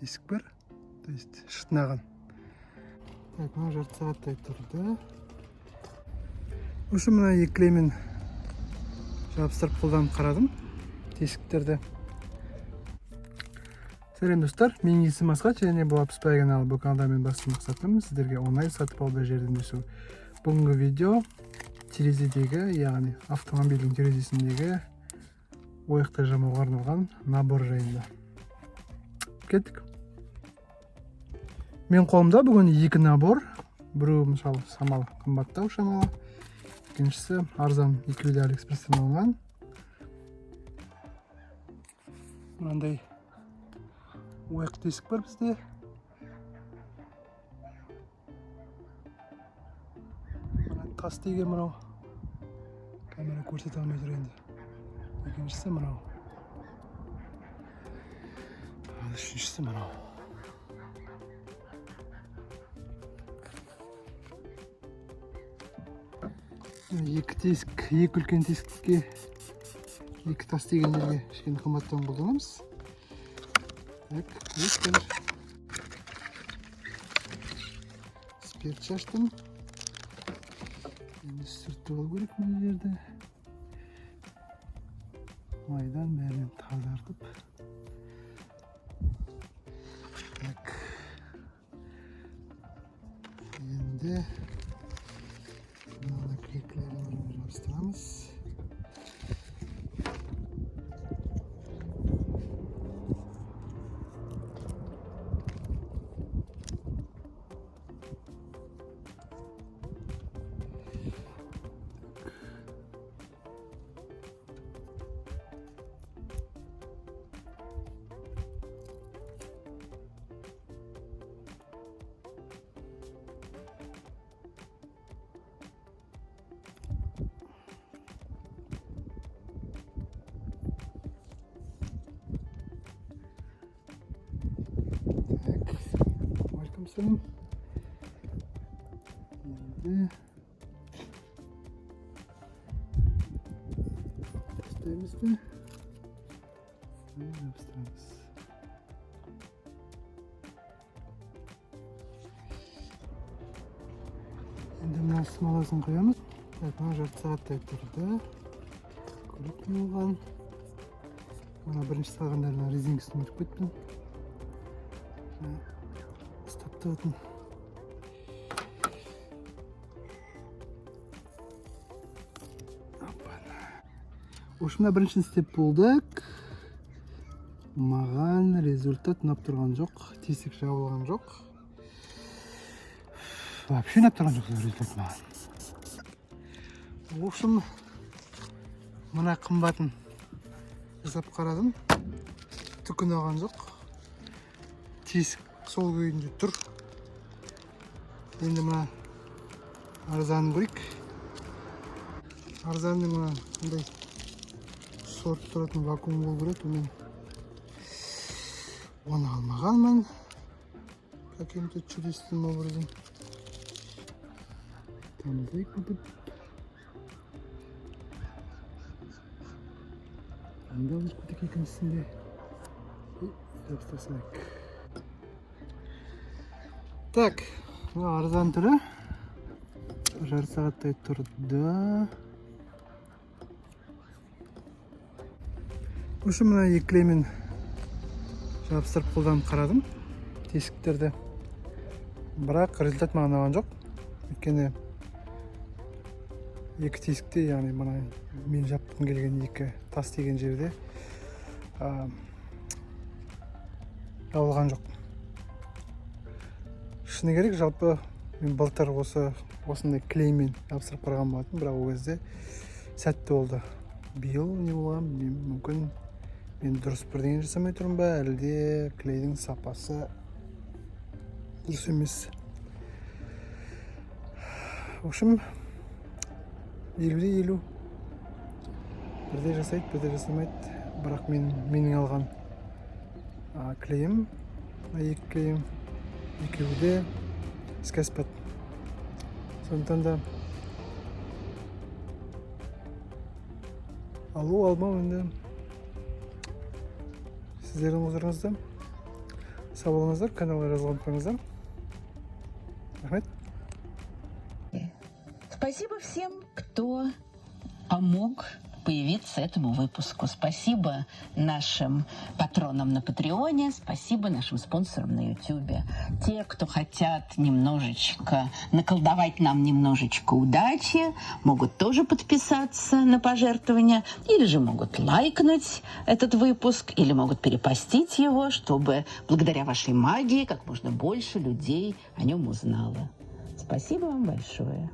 тесік бар, то есть шытынаған. Так, мына жарты сағаттай тұрды. Осы мына екі клеймен жабыстырып қолданып қарадым тесіктерді. Сәлем достар, менің есімім Асхат, және бұл Апыспай каналы. Бұл каналда мен басты мақсатым сіздерге оңай сатып алуды жәрдемдесу. Бүгінгі видео терезедегі, яғни автомобильдің терезесіндегі ойықты жамауға арналған набор жайында. Кеттік. Мен қолымда бүгін екі набор. Біреуі мысалы самал қымбаттау шамалы, екіншісі арзан, екеуі де Алиэкспресстен алынған. Мынандай ойық тесік бар бізде. Тас деген мынау. Камера көрсете алмай тұр енді. Екіншісі мынау. Ал үшіншісі мынау. Екі тесік, екі үлкен тесікке екі тас деген жерге кішкене қымбаттауын қолданамыз. Так, өткір. Спирт шаштым. Енді сүртіп алу керек мына жерді. Майдан бәрін тазартып. Так. Енді мына наклейкаларын жабыстырамыз. Welcome. Енді істейміз бе? Жабыстырамыз. Енді мына смоласын қоямыз. Мына жарты сағаттай тұрды. Көріп болған. Мына бірінші салғандарына резинкасын үріп кеттім. Ұстаптатын. Осында біріншін істеп болдық. Маған результат ұнап тұрған жоқ. Тесік жабылған жоқ. Вообще ұнап тұрған жоқ результат маған. В общем, мына қымбатын жасап қарадым. Түк ұнаған жоқ. Тесік сол күйінде тұр. Енді мына арзанын көрейік. Арзанның мына қандай сорт тұратын вакуум болу керек. Мен оны алмағанмын. Каким-то чудесным образом. Тамыздай көпіп. Анда бір көтек екіншісінде. Жабыстырсақ. Так, арзан түрі. Жарты сағаттай тұрды. Осы мына екі клеймен жабыстырып қолданып қарадым тесіктерді. Бірақ результат маған ұнаған жоқ. Өйткені екі тесікте, яғни мына мен жапқым келген екі тас деген жерде жабылған жоқ. Шыны керек, жалпы мен былтыр осындай клеймен жабыстырып қараған болатын, бірақ ол кезде сәтті болды. Биыл не болған, мүмкін мен дұрыс бірдеңе жасамай тұрмын ба, әлде клейдің сапасы дұрыс емес. В общем, 50-50. Бірде жасайды, бірде жасамайды. Бірақ менің алған клейім, екі клейім, екеуі де іске аспады. Сондықтан да алу алмау енді сіздердің құзырыңызда. сау болыңыздар, каналға жазылып қойыңыздар. Рахмет. Спасибо всем, кто помог появиться этому выпуску. Спасибо нашим патронам на Патреоне, спасибо нашим спонсорам на Ютубе. Те, кто хотят немножечко наколдовать нам немножечко удачи, могут тоже подписаться на пожертвования, или же могут лайкнуть этот выпуск, или могут перепостить его, чтобы благодаря вашей магии как можно больше людей о нем узнало. Спасибо вам большое.